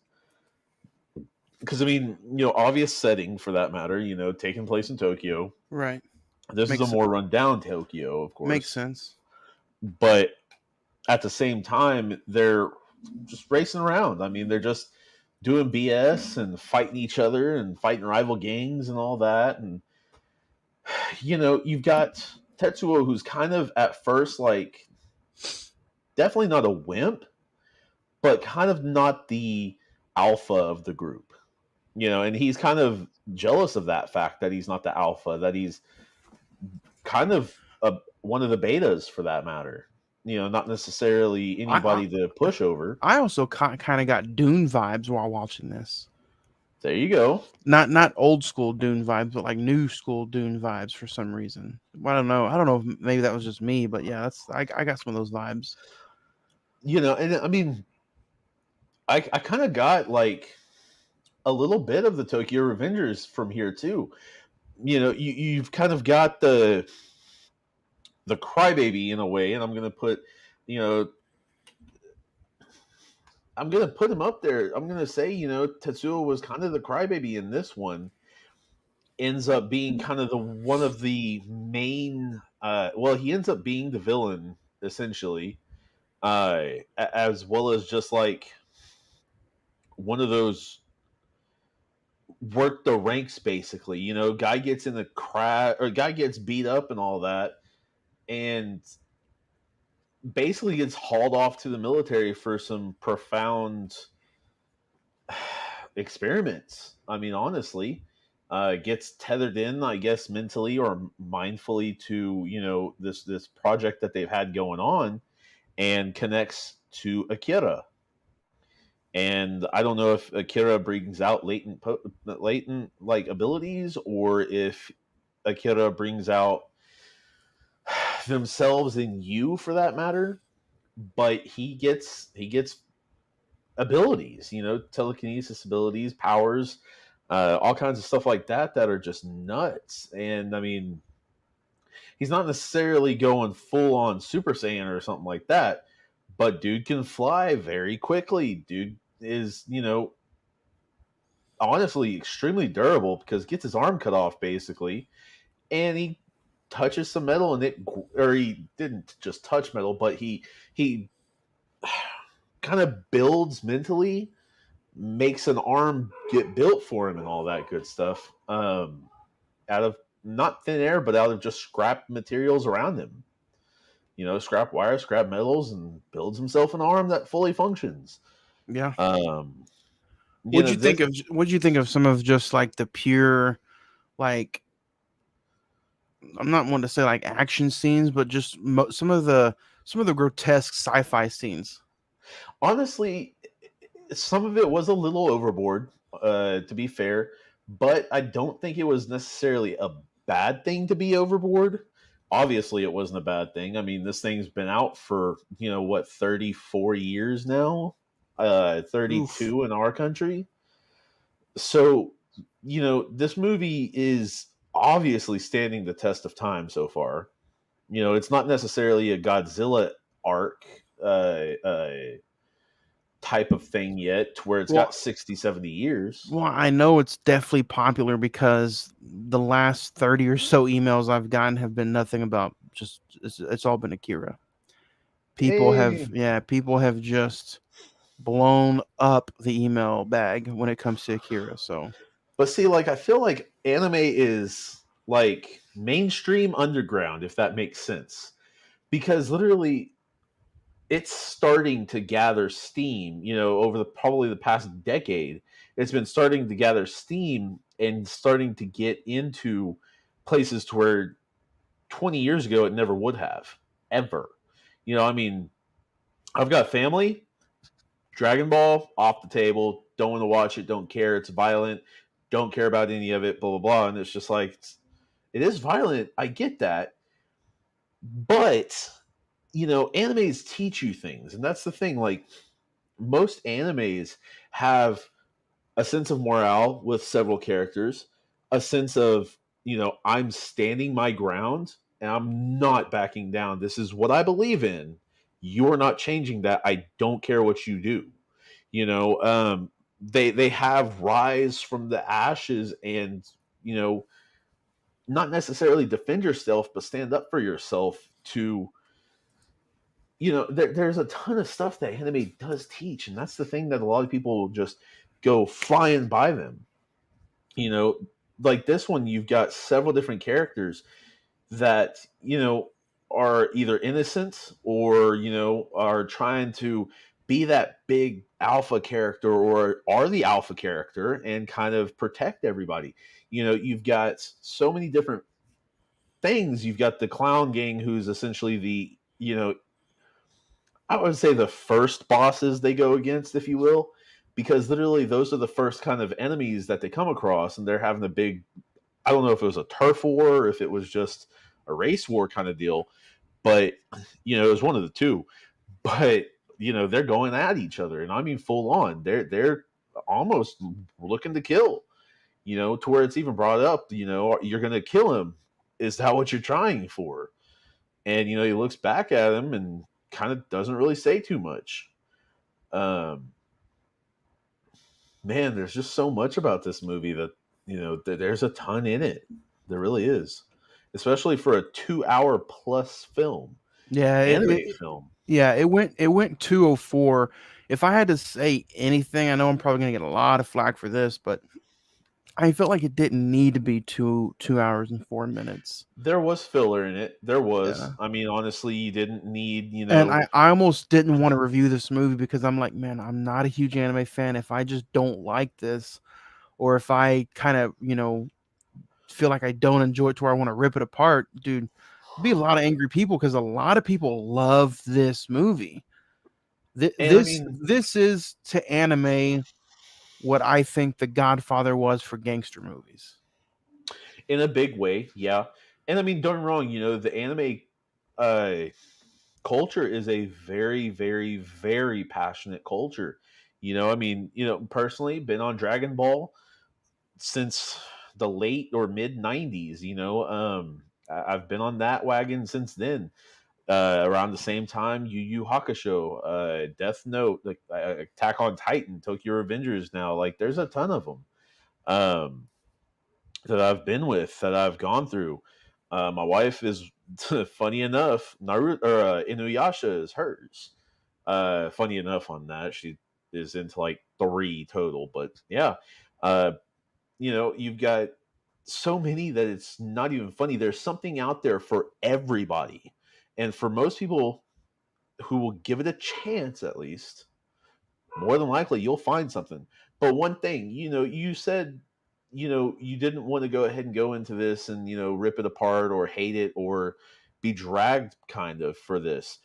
[SPEAKER 5] Because I mean, obvious setting for that matter, taking place in Tokyo.
[SPEAKER 4] Right.
[SPEAKER 5] This is a
[SPEAKER 4] Makes
[SPEAKER 5] more rundown Tokyo, of
[SPEAKER 4] makes
[SPEAKER 5] course,
[SPEAKER 4] sense.
[SPEAKER 5] but at the same time, they're just racing around. I mean, they're just doing BS and fighting each other and fighting rival gangs and all that. And you've got Tetsuo, who's kind of at first like definitely not a wimp, but kind of not the alpha of the group. And he's kind of jealous of that fact that he's not the alpha, that he's kind of one of the betas for that matter. Not necessarily
[SPEAKER 4] I
[SPEAKER 5] anybody to push over.
[SPEAKER 4] I also kind of got Dune vibes while watching this.
[SPEAKER 5] There you go.
[SPEAKER 4] Not old school Dune vibes, but like new school Dune vibes for some reason. I don't know. I don't know if maybe that was just me, but yeah, I got some of those vibes.
[SPEAKER 5] And I mean, I kind of got like a little bit of the Tokyo Revengers from here too. You've kind of got the crybaby in a way, and I'm gonna put, I'm gonna put him up there. I'm gonna say, Tetsuo was kind of the crybaby in this one. Ends up being kind of the one of the main. Well, he ends up being the villain essentially, as well as just like one of those work the ranks basically. Guy gets in the crash or guy gets beat up and all that, and basically gets hauled off to the military for some profound experiments. I mean, honestly, gets tethered in, I guess, mentally or mindfully to this project that they've had going on, and connects to Akira. And I don't know if Akira brings out latent like abilities, or if Akira brings out themselves in you, for that matter. But he gets abilities, telekinesis abilities, powers, all kinds of stuff like that are just nuts. And I mean, he's not necessarily going full on Super Saiyan or something like that, but dude can fly very quickly. Dude is, honestly extremely durable because gets his arm cut off basically, and he touches some metal and or he didn't just touch metal, but he kind of builds mentally, makes an arm get built for him and all that good stuff, out of not thin air, but out of just scrap materials around him. Scrap wire, scrap metals, and builds himself an arm that fully functions.
[SPEAKER 4] Yeah.
[SPEAKER 5] Um,
[SPEAKER 4] What'd you think of some of just like the pure, like, I'm not one to say like action scenes, but just some of the grotesque sci-fi scenes?
[SPEAKER 5] Honestly, some of it was a little overboard, to be fair, but I don't think it was necessarily a bad thing to be overboard. Obviously, it wasn't a bad thing. I mean, this thing's been out for, 34 years now, 32
[SPEAKER 4] Oof.
[SPEAKER 5] in our country. So, this movie is obviously standing the test of time so far. It's not necessarily a Godzilla arc, type of thing yet, to where it's
[SPEAKER 4] Well,
[SPEAKER 5] got 60, 70 years.
[SPEAKER 4] Well, I know it's definitely popular because the last 30 or so emails I've gotten have been nothing about just it's all been Akira.
[SPEAKER 5] Hey.
[SPEAKER 4] People have just blown up the email bag when it comes to Akira. So,
[SPEAKER 5] But see, like, I feel like anime is like mainstream underground, if that makes sense. Because literally it's starting to gather steam, over probably the past decade. It's been starting to gather steam and starting to get into places to where 20 years ago it never would have, ever. I mean, I've got family. Dragon Ball off the table. Don't want to watch it. Don't care. It's violent. Don't care about any of it. Blah blah blah. And it's just like, it is violent. I get that, but animes teach you things, and that's the thing. Like, most animes have a sense of morale with several characters, a sense of, I'm standing my ground and I'm not backing down. This is what I believe in. You're not changing that. I don't care what you do. They have rise from the ashes, and not necessarily defend yourself, but stand up for yourself. To there's a ton of stuff that anime does teach, and that's the thing that a lot of people just go flying by them. you know like this one, you've got several different characters that are either innocent, or are trying to be that big alpha character, or are the alpha character and kind of protect everybody. You've got so many different things. You've got the clown gang, who's essentially the I would say the first bosses they go against, if you will, because literally those are the first kind of enemies that they come across, and they're having a big, I don't know if it was a turf war or if it was just a race war kind of deal, but it was one of the two. But they're going at each other, and I mean full on. They're almost looking to kill. To where it's even brought up. You're going to kill him. Is that what you're trying for? And he looks back at him and kind of doesn't really say too much. Man, there's just so much about this movie that there's a ton in it. There really is, especially for a 2-hour plus film.
[SPEAKER 4] Yeah,
[SPEAKER 5] anime film.
[SPEAKER 4] yeah, it went 204. If I had to say anything, I know I'm probably gonna get a lot of flack for this, but I felt like it didn't need to be 2 hours and 4 minutes.
[SPEAKER 5] There was filler in it. There
[SPEAKER 4] Yeah.
[SPEAKER 5] was. I mean, honestly, you didn't need,
[SPEAKER 4] And I almost didn't want to review this movie because I'm like, man, I'm not a huge anime fan. If I just don't like this, or if I kind of, feel like I don't enjoy it to where I want to rip it apart, dude, there'd be a lot of angry people because a lot of people love this movie.
[SPEAKER 5] and I mean,
[SPEAKER 4] This is to anime what I think The Godfather was for gangster movies.
[SPEAKER 5] in a big way, yeah. And I mean, don't get me wrong, the anime uh culture is a very, very, very passionate culture. I mean, personally, been on Dragon Ball since the late or mid 90s. I've been on that wagon since then. Around the same time, Yu Yu Hakusho, Death Note, like Attack on Titan, Tokyo Revengers. Now, like, there's a ton of them that I've been with, that I've gone through. My wife is funny enough. Naruto or Inuyasha is hers. Funny enough on that, she is into like three total. But yeah, uh, you've got so many that it's not even funny. There's something out there for everybody, and for most people who will give it a chance, at least, more than likely you'll find something. But one thing, you said, you didn't want to go ahead and go into this and, rip it apart or hate it or be dragged kind of for this.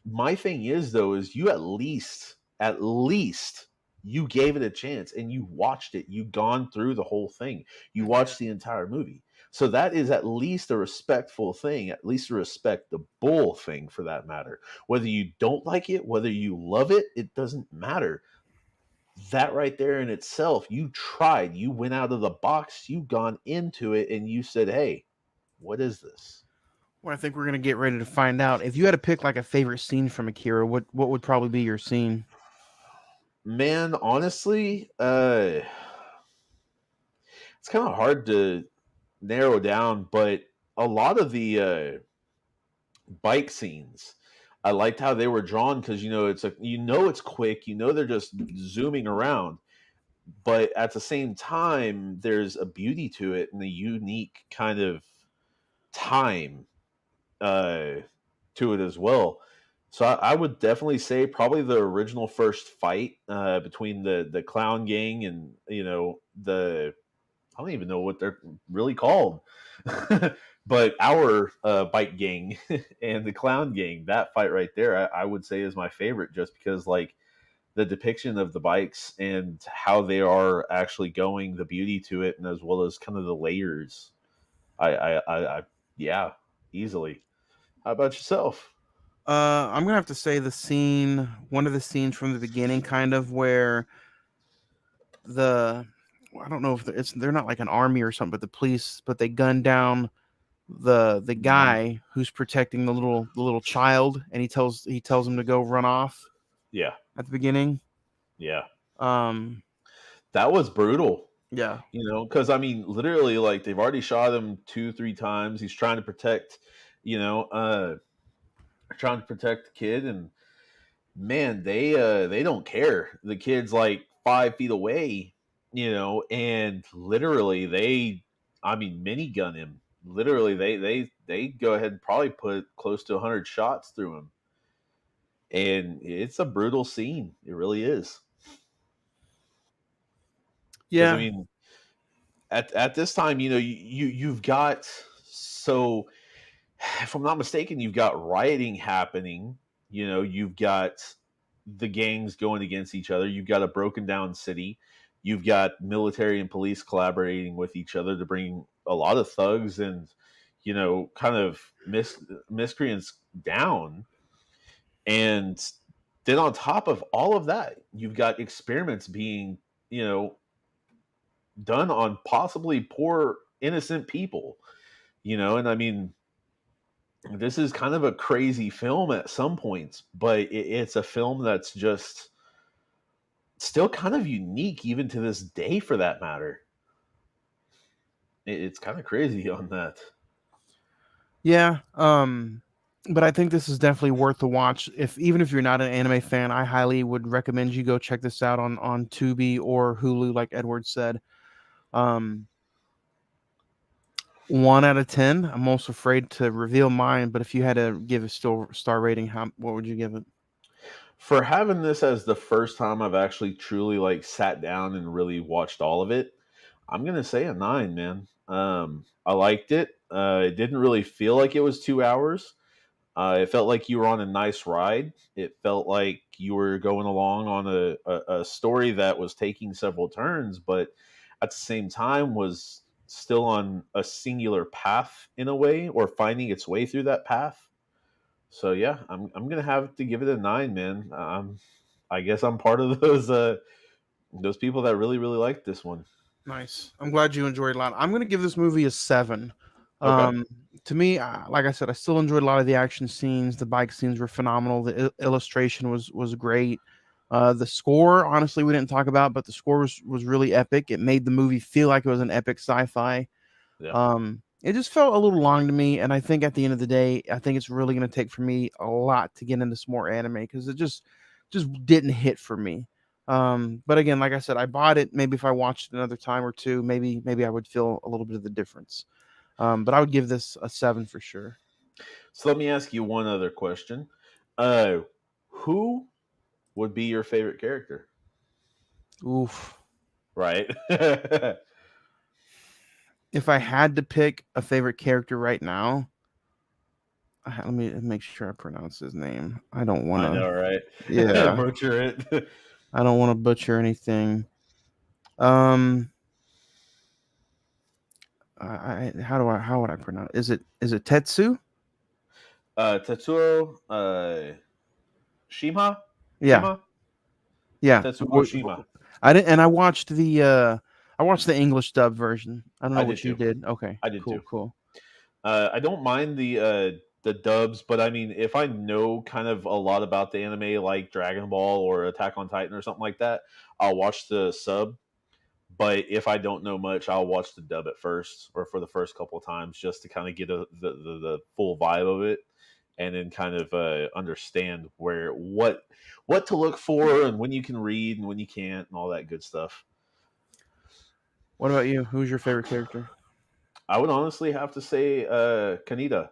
[SPEAKER 5] My thing is, though, is you at least you gave it a chance and you watched it. You gone through the whole thing. You watched the entire movie. So that is at least a respectful thing, at least a respectable thing for that matter. Whether you don't like it, whether you love it, it doesn't matter. That right there in itself, you tried, you went out of the box, you gone into it, and you said, hey, what is this?
[SPEAKER 4] Well, I think we're gonna get ready to find out. If you had to pick like a favorite scene from Akira, what would probably be your scene?
[SPEAKER 5] Man, honestly, it's kind of hard to narrow down, but a lot of the bike scenes, I liked how they were drawn because it's quick, they're just zooming around, but at the same time, there's a beauty to it and a unique kind of time uh, to it as well. So I would definitely say probably the original first fight between the clown gang and the I don't even know what they're really called. But our bike gang and the clown gang, that fight right there, I would say is my favorite, just because like the depiction of the bikes and how they are actually going, the beauty to it, and as well as kind of the layers. Yeah, easily. How about yourself?
[SPEAKER 4] I'm gonna have to say one of the scenes from the beginning, kind of where the I don't know if they're not like an army or something, but the police, but they gun down the guy who's protecting the little child, and he tells him to go run off
[SPEAKER 5] Yeah,
[SPEAKER 4] at the beginning.
[SPEAKER 5] yeah,
[SPEAKER 4] Um,
[SPEAKER 5] that was brutal.
[SPEAKER 4] yeah,
[SPEAKER 5] Because I mean, literally, like they've already shot him 2, 3 times. He's trying to protect, trying to protect the kid, and man, they don't care. The kid's like 5 feet away, and literally I mean, minigun him. Literally, they go ahead and probably put close to 100 shots through him, and it's a brutal scene. It really is. Because I
[SPEAKER 4] yeah,
[SPEAKER 5] mean, at this time, you've got, so if I'm not mistaken, you've got rioting happening. You've got the gangs going against each other. You've got a broken down city. You've got military and police collaborating with each other to bring a lot of thugs and kind of miscreants down. And then on top of all of that, you've got experiments being you know done on possibly poor innocent people. And I mean, this is kind of a crazy film at some points, but it's a film that's just still kind of unique even to this day, for that matter. It's kind of crazy on that.
[SPEAKER 4] yeah. but I think this is definitely worth the watch. If even if you're not an anime fan, I highly would recommend you go check this out on Tubi or Hulu, like Edward said. Um, 1 out of 10. I'm almost afraid to reveal mine, but if you had to give a still star rating, what would you give it?
[SPEAKER 5] For having this as the first time I've actually truly like sat down and really watched all of it, I'm gonna say a 9, man. I liked it. It didn't really feel like it was 2 hours. It felt like you were on a nice ride. It felt like you were going along on a story that was taking several turns, but at the same time was still on a singular path in a way, or finding its way through that path. So yeah, I'm gonna have to give it a 9, man. I guess I'm part of those people that really like this one.
[SPEAKER 4] Nice. I'm glad you enjoyed a lot. I'm gonna give this movie a 7.
[SPEAKER 5] Okay.
[SPEAKER 4] Um, to me, like I said, I still enjoyed a lot of the action scenes. The bike scenes were phenomenal. The illustration was great. The score, honestly, we didn't talk about, but the score was really epic. It made the movie feel like it was an epic sci-fi.
[SPEAKER 5] Yeah.
[SPEAKER 4] It just felt a little long to me, and I think at the end of the day, I think it's really going to take for me a lot to get into some more anime because it just didn't hit for me. But again, like I said, I bought it. Maybe if I watched it another time or two, maybe I would feel a little bit of the difference. But I would give this a 7 for sure.
[SPEAKER 5] So let me ask you one other question. Uh, who would be your favorite character?
[SPEAKER 4] Oof.
[SPEAKER 5] Right.
[SPEAKER 4] If I had to pick a favorite character right now, let me make sure I pronounce his name. I don't want
[SPEAKER 5] I
[SPEAKER 4] to.
[SPEAKER 5] know, right?
[SPEAKER 4] Yeah,
[SPEAKER 5] Butcher it.
[SPEAKER 4] I don't want to butcher anything. Um, how would I pronounce? Is it Tetsu?
[SPEAKER 5] Tetsuo Shima?
[SPEAKER 4] Yeah,
[SPEAKER 5] Shima?
[SPEAKER 4] yeah.
[SPEAKER 5] Tetsuo Shima.
[SPEAKER 4] I didn't, and I watched the English dub version. I don't know
[SPEAKER 5] I did
[SPEAKER 4] what you
[SPEAKER 5] too.
[SPEAKER 4] did. Okay,
[SPEAKER 5] I did too.
[SPEAKER 4] cool.
[SPEAKER 5] I don't mind the dubs, but I mean, if I know kind of a lot about the anime, like Dragon Ball or Attack on Titan or something like that, I'll watch the sub. But if I don't know much, I'll watch the dub at first or for the first couple of times just to kind of get the full vibe of it, and then kind of understand what to look for and when you can read and when you can't and all that good stuff.
[SPEAKER 4] What about you? Who's your favorite character?
[SPEAKER 5] I would honestly have to say Kaneda,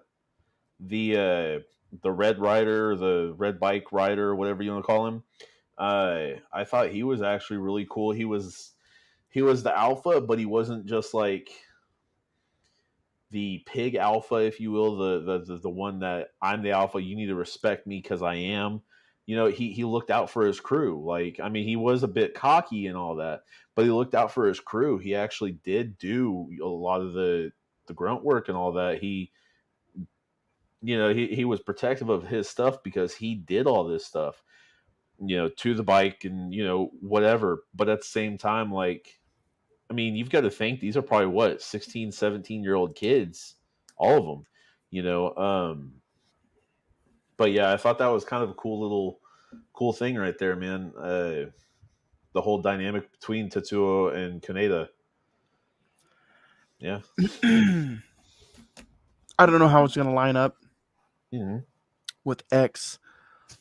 [SPEAKER 5] the Red Rider, the Red Bike Rider, whatever you want to call him. I thought he was actually really cool. He was the alpha, but he wasn't just like the pig alpha, if you will, the one that I'm the alpha. You need to respect me because I am. He looked out for his crew. Like, I mean, he was a bit cocky and all that, but he looked out for his crew. He actually did do a lot of the grunt work and all that. He was protective of his stuff because he did all this stuff, to the bike and whatever. But at the same time, like, I mean, you've got to think these are probably what, 16, 17-year-old kids, all of them, you know. But yeah, I thought that was kind of a cool thing right there, man. The whole dynamic between Tetsuo and Kaneda. Yeah.
[SPEAKER 4] I don't know how it's gonna line up
[SPEAKER 5] Hmm.
[SPEAKER 4] with X,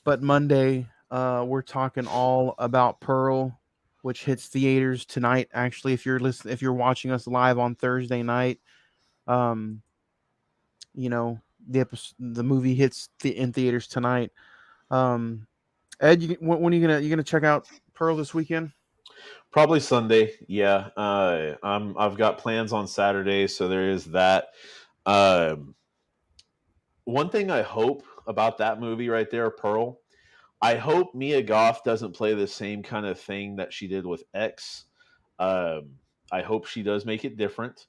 [SPEAKER 4] but Monday, we're talking all about Pearl, which hits theaters tonight. Actually, if you're watching us live on Thursday night, um, the movie hits in theaters tonight. Um, Ed, when are you gonna check out Pearl this weekend?
[SPEAKER 5] Probably Sunday. Yeah. I've got plans on Saturday, so there is that. Um, One thing I hope about that movie right there, Pearl, I hope Mia Goth doesn't play the same kind of thing that she did with X. Um, I hope she does make it different.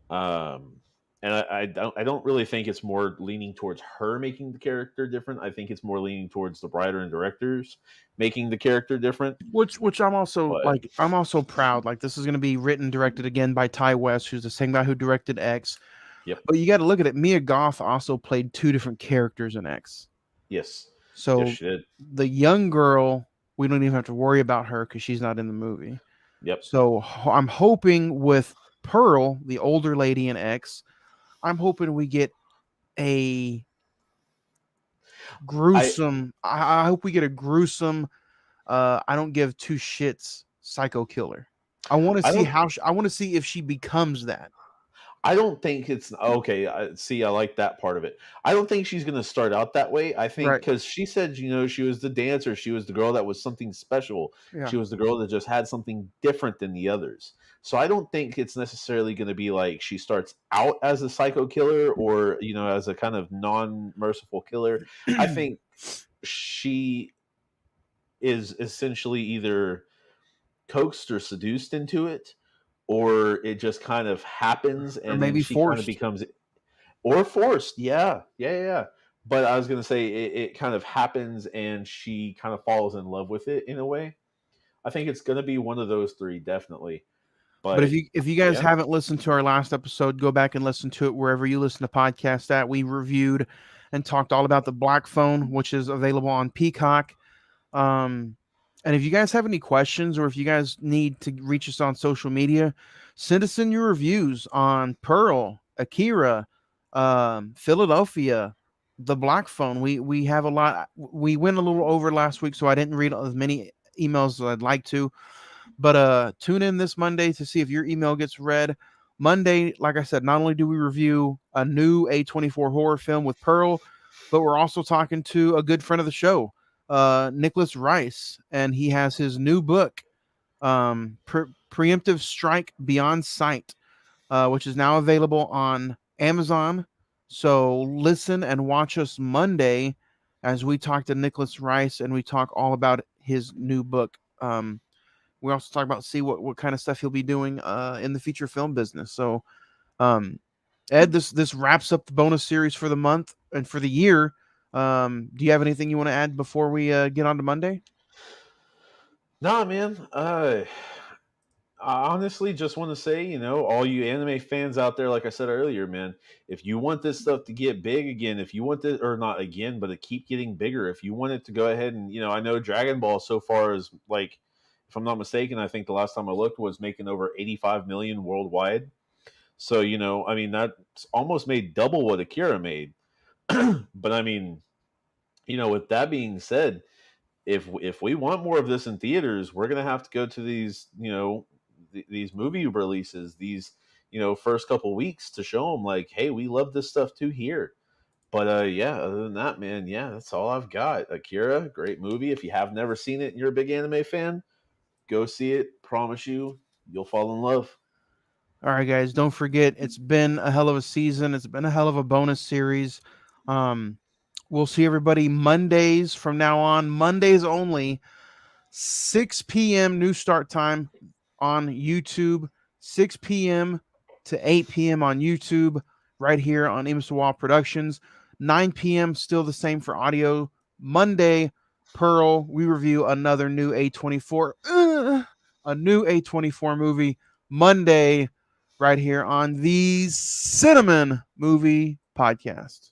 [SPEAKER 5] Um, and I don't really think it's more leaning towards her making the character different. I think it's more leaning towards the writer and directors making the character different.
[SPEAKER 4] Which I'm also
[SPEAKER 5] But
[SPEAKER 4] like, I'm also proud. Like, this is going to be written, directed again by Ty West, who's the same guy who directed X.
[SPEAKER 5] yep,
[SPEAKER 4] But you got to look at it. Mia Goth also played two different characters in X.
[SPEAKER 5] yes, yes,
[SPEAKER 4] So
[SPEAKER 5] she did.
[SPEAKER 4] the young girl, we don't even have to worry about her because she's not in the movie.
[SPEAKER 5] Yep.
[SPEAKER 4] So I'm hoping with Pearl, the older lady in X, I'm hoping we get a gruesome. I hope we get a gruesome. I don't give two shits. Psycho killer. I want to
[SPEAKER 5] I
[SPEAKER 4] see
[SPEAKER 5] don't
[SPEAKER 4] how. I want to see if she becomes that.
[SPEAKER 5] I don't think it's okay. See, I like that part of it. I don't think she's going to start out that way. I think
[SPEAKER 4] Right.
[SPEAKER 5] because she said, she was the dancer. She was the girl that was something special.
[SPEAKER 4] Yeah.
[SPEAKER 5] She was the girl that just had something different than the others. So I don't think it's necessarily going to be like she starts out as a psycho killer or, as a kind of non merciful killer. I think she is essentially either coaxed or seduced into it, or it just kind of happens
[SPEAKER 4] Or
[SPEAKER 5] and then
[SPEAKER 4] maybe
[SPEAKER 5] she kind of
[SPEAKER 4] forced.
[SPEAKER 5] becomes or forced. Yeah. But I was gonna say it kind of happens and she kind of falls in love with it in a way. I think it's gonna be one of those three, definitely.
[SPEAKER 4] But
[SPEAKER 5] But
[SPEAKER 4] if you guys
[SPEAKER 5] yeah.
[SPEAKER 4] haven't listened to our last episode, go back and listen to it wherever you listen to podcasts. At we reviewed and talked all about the Black Phone, which is available on Peacock. Um, and if you guys have any questions or if you guys need to reach us on social media, send us in your reviews on Pearl, Akira, Philadelphia, the Black Phone. We have a lot. We went a little over last week, so I didn't read as many emails as I'd like to. But tune in this Monday to see if your email gets read. Monday, like I said, not only do we review a new A24 horror film with Pearl, but we're also talking to a good friend of the show, Nicholas Rice, and he has his new book, Preemptive Strike Beyond Sight, which is now available on Amazon. So listen and watch us Monday as we talk to Nicholas Rice and we talk all about his new book. We also talk about see what kind of stuff he'll be doing in the feature film business. So um, Ed, this wraps up the bonus series for the month and for the year. Do you have anything you want to add before we get on to Monday?
[SPEAKER 5] Nah, man. I honestly just want to say, all you anime fans out there, like I said earlier, man, if you want this stuff to get big again, if you want this, or not again, but to keep getting bigger, if you want it to go ahead and, I know Dragon Ball so far is like, if I'm not mistaken, I think the last time I looked was making over 85 million worldwide. So, I mean, that's almost made double what Akira made. But I mean, with that being said, if we want more of this in theaters, we're gonna have to go to these these movie releases, these first couple weeks to show them like, hey, we love this stuff too here. But yeah, other than that, man, yeah, that's all I've got. Akira, great movie. If you have never seen it and you're a big anime fan, go see it. Promise you, you'll fall in love.
[SPEAKER 4] All right, guys, don't forget it's been a hell of a season. It's been a hell of a bonus series. Um, we'll see everybody Mondays from now on. Mondays only. 6 p.m. new start time on YouTube, 6 p.m. to 8 p.m. on YouTube, right here on Imsawa Productions. 9 p.m. still the same for audio. Monday, Pearl, we review another new A24, a new A24 movie. Monday, right here on the Cine-Men Movie Podcast.